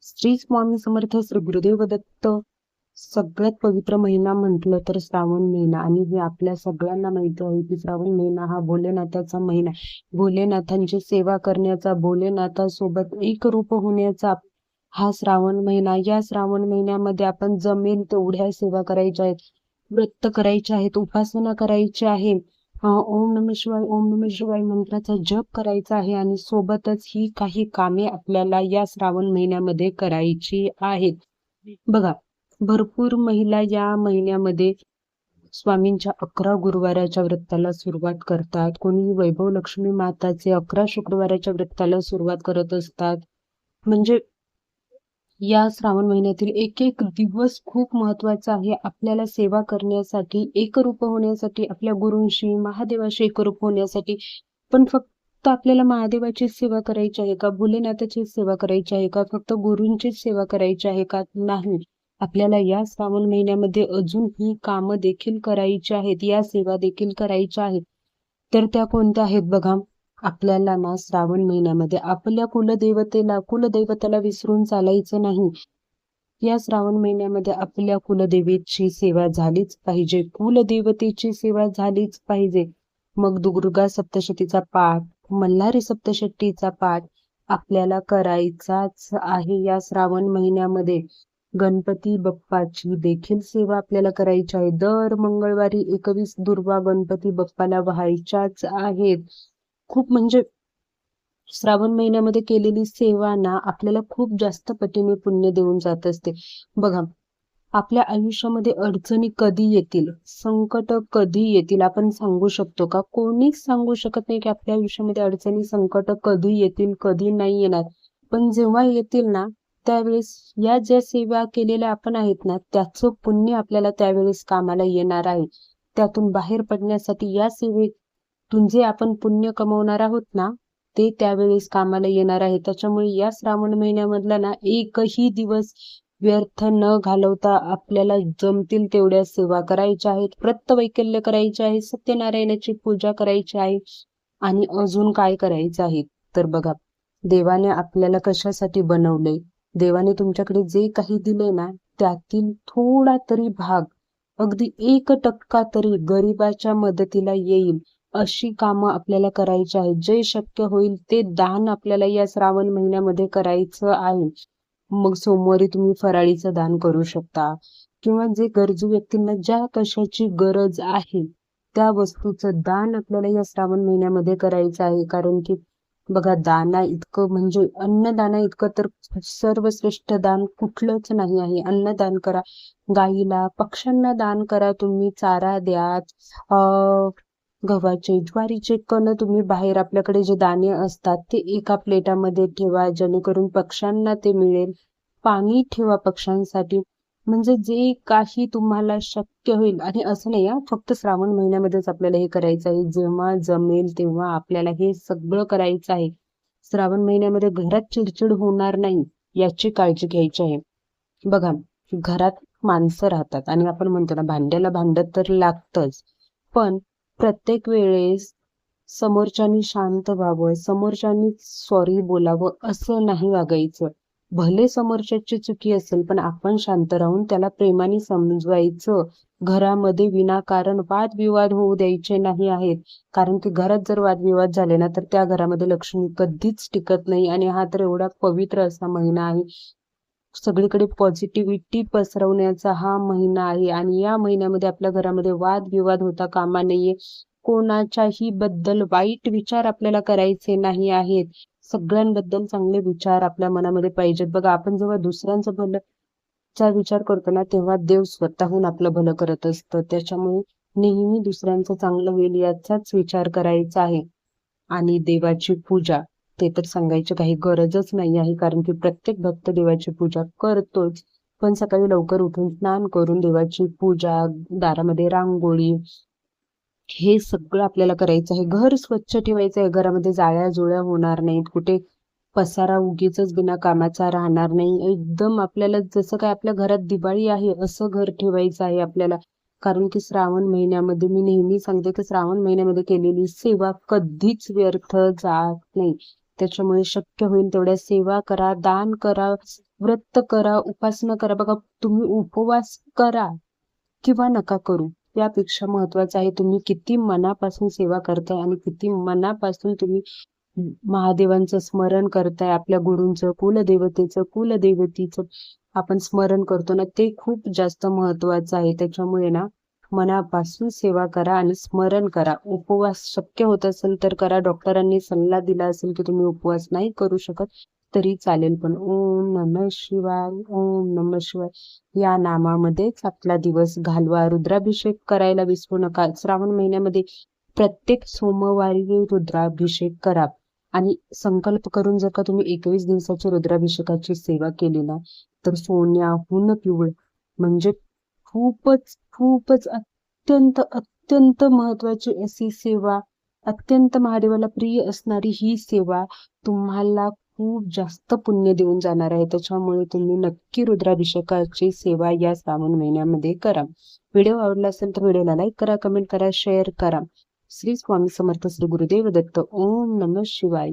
श्री स्वामी समर्थ, श्री गुरुदेव दत्त. सगळ्यात पवित्र महिना म्हटलं तर श्रावण महिना, आणि हे आपल्या सगळ्यांना माहिती आहे की श्रावण महिना हा भोलेनाथाचा महिना, भोलेनाथांची सेवा करण्याचा, भोलेनाथासोबत एक रूप होण्याचा हा श्रावण महिना. या श्रावण महिन्यामध्ये आपण जमेल तेवढ्या सेवा करायच्या आहेत, व्रत करायचे आहेत, उपासना करायची आहे, ओम नम शिवाय, ओम नम शिवाय मंत्राचा जप करायचा आहे, आणि सोबतच ही काही कामे आपल्याला या श्रावण महिन्यामध्ये करायची आहेत. बघा, भरपूर महिला या महिन्यामध्ये स्वामींच्या 11 गुरुवाराच्या व्रताला सुरुवात करतात. कोणी वैभव लक्ष्मी माताचे 11 शुक्रवाराच्या व्रताला सुरुवात करत असतात. म्हणजे या श्रावण महिन्यातील एक एक दिवस खूप महत्वाचा आहे आपल्याला सेवा करण्यासाठी, एकरूप होण्यासाठी, आपल्या गुरूंशी, महादेवाशी एकरूप होण्यासाठी. पण फक्त आपल्याला महादेवाची सेवा करायची आहे का, भोलेनाथाची सेवा करायची आहे का, फक्त गुरूंचीच सेवा करायची आहे का? नाही, आपल्याला या श्रावण महिन्यामध्ये अजून ही कामं देखील करायची आहेत, या सेवा देखील करायच्या आहेत. तर त्या कोणत्या आहेत बघा. आपल्याला ना श्रावण महिन्यामध्ये आपल्या कुलदैवताला विसरून चालायचं नाही. या श्रावण महिन्यामध्ये आपल्या कुलदेवीची सेवा झालीच पाहिजे, कुलदेवतेची सेवा झालीच पाहिजे. मग दुर्गा सप्तशतीचा पाठ, मल्हारी सप्तशतीचा पाठ आपल्याला करायचाच आहे या श्रावण महिन्यामध्ये. गणपती बाप्पाची देखील सेवा आपल्याला करायची आहे. दर मंगळवारी 21 दुर्वा गणपती बाप्पाला व्हायच्याच आहेत. खूप म्हणजे श्रावण महिन्यामध्ये केलेली सेवा ना आपल्याला खूप जास्त पटीने पुण्य देऊन जात असते. बघा, आपल्या आयुष्यामध्ये अडचणी कधी येतील, संकट कधी येतील आपण सांगू शकतो का? कोणीच सांगू शकत नाही की आपल्या आयुष्यामध्ये अडचणी, संकट कधी येतील, कधी नाही येणार. पण जेव्हा येतील ना, त्यावेळेस या ज्या सेवा केलेल्या आपण आहेत ना, त्याचं पुण्य आपल्याला त्यावेळेस कामाला येणार आहे. त्यातून बाहेर पडण्यासाठी या सेवेतून जे आपण पुण्य कमवणार आहोत ना, ते त्यावेळेस कामाला येणार आहे. त्याच्यामुळे या श्रावण महिन्यामधला ना एकही दिवस व्यर्थ न घालवता आपल्याला जमतील तेवढ्या सेवा करायच्या आहेत, व्रतवैकल्य करायचे आहे, सत्यनारायणाची पूजा करायची आहे. आणि अजून काय करायचं आहे तर बघा, देवाने आपल्याला कशासाठी बनवलंय, देवाने तुमच्याकडे जे काही दिले ना, त्यातील थोडा तरी भाग, अगदी 1% तरी गरिबाच्या मदतीला येईल अशी कामं आपल्याला करायची आहेत. जे शक्य होईल ते दान आपल्याला या श्रावण महिन्यामध्ये करायचं आहे. मग सोमवारी तुम्ही फराळीचं दान करू शकता, किंवा जे गरजू व्यक्तींना ज्या कशाची गरज आहे त्या वस्तूचं दान आपल्याला या श्रावण महिन्यामध्ये करायचं आहे. कारण की बघा, दाना इतकं म्हणजे अन्नदाना इतकं तर सर्वश्रेष्ठ दान कुठलंच नाही आहे. अन्नदान करा, गाईला, पक्ष्यांना दान करा, तुम्ही चारा द्या, गव्हाचे, ज्वारीचे कण तुम्ही बाहेर आपल्याकडे जे दाणे असतात ते एका प्लेटामध्ये ठेवा, जेणेकरून पक्ष्यांना ते मिळेल. पाणी ठेवा पक्ष्यांसाठी. म्हणजे जे काही तुम्हाला शक्य होईल. आणि असं नाही फक्त श्रावण महिन्यामध्येच आपल्याला हे करायचं आहे, जेव्हा जमेल तेव्हा आपल्याला हे सगळं करायचं आहे. श्रावण महिन्यामध्ये घरात चिडचिड होणार नाही याची काळजी घ्यायची आहे. बघा, घरात माणसं राहतात आणि आपण म्हणतो ना, भांड्याला भांडं तर लागतच, पण प्रत्येक वेळेस समोरच्यानी शांत व्हावं, समोरच्यानी सॉरी बोलावं असं नाही वागायचं. भले समोरच्याची चुकी असेल, पण आपण शांत राहून त्याला प्रेमाने समजवायचं. घरामध्ये विनाकारण वादविवाद होऊ द्यायचे नाही आहेत. कारण की घरात जर वादविवाद झाले ना, तर त्या घरामध्ये लक्ष्मी कधीच टिकत नाही. आणि हा तर एवढा पवित्र असा महिना आहे, सगळीकडे पॉझिटिव्हिटी पसरवण्याचा हा महिना आहे. आणि या महिन्यामध्ये आपल्या घरामध्ये वादविवाद होता कामा नये. कोणाच्याही बद्दल वाईट विचार आपल्याला करायचे नाही आहेत. सगळ्यांबद्दल चांगले विचार आपल्या मनामध्ये पाहिजेत. बघा, आपण जेव्हा दुसऱ्यांचं भल्याचा विचार करतो ना, तेव्हा देव स्वतःहून आपलं भलं करत असतं. त्याच्यामुळे नेहमी दुसऱ्यांचं चांगलं होईल याचाच विचार करायचा आहे. आणि देवाची पूजा, ते तर सांगायची काही गरजच नाही आहे, कारण की प्रत्येक भक्त देवाची पूजा करतोच. पण सकाळी लवकर उठून स्नान करून देवाची पूजा, दारामध्ये रांगोळी, हे सगळं आपल्याला करायचं आहे. घर स्वच्छ ठेवायचं आहे, घरामध्ये जाळ्या जुळ्या होणार नाहीत, कुठे पसारा उगीच बिना कामाचा राहणार नाही. एकदम आपल्याला जसं काय आपल्या घरात दिवाळी आहे असं घर ठेवायचं आहे आपल्याला. कारण की श्रावण महिन्यामध्ये मी नेहमी सांगते की श्रावण महिन्यामध्ये केलेली सेवा कधीच व्यर्थ जात नाही. त्याच्यामुळे शक्य होईल तेवढ्या सेवा करा, दान करा, व्रत करा, उपासना करा. बघा, तुम्ही उपवास करा किंवा नका करू, त्यापेक्षा महत्वाचं आहे तुम्ही किती मनापासून सेवा करताय आणि किती मनापासून तुम्ही महादेवांचं स्मरण करताय, आपल्या गुरूंचं, कुलदेवतेचं, कुलदेवतीचं आपण स्मरण करतो ना, ते खूप जास्त महत्वाचं आहे. त्याच्यामुळे ना मनापासून सेवा करा आणि स्मरण करा. उपवास शक्य होत असेल तर करा. डॉक्टरांनी सल्ला दिला असेल की तुम्ही उपवास नाही करू शकत तरी चालेल, पण ओम नमः शिवाय, ओम नमः शिवाय या नामामध्येच आपला दिवस घालवा. रुद्राभिषेक करायला विसरू नका. श्रावण महिन्यामध्ये प्रत्येक सोमवारी रुद्राभिषेक करा आणि संकल्प करून जर का तुम्ही 21 दिवसाची रुद्राभिषेकाची सेवा केली ना, तर सोन्याहून पिवळ म्हणजे खूपच खूपच अत्यंत अत्यंत महत्वाची अशी सेवा, अत्यंत महादेवाला प्रिय असणारी ही सेवा तुम्हाला खूप जास्त पुण्य देऊन जाणार आहे. त्याच्यामुळे तुम्ही नक्की रुद्राभिषेकाची सेवा या श्रावण महिन्यामध्ये करा. व्हिडिओ आवडला असेल तर व्हिडिओला लाईक करा, कमेंट करा, शेअर करा. श्री स्वामी समर्थ, श्री गुरुदेव दत्त. ओम नमः शिवाय.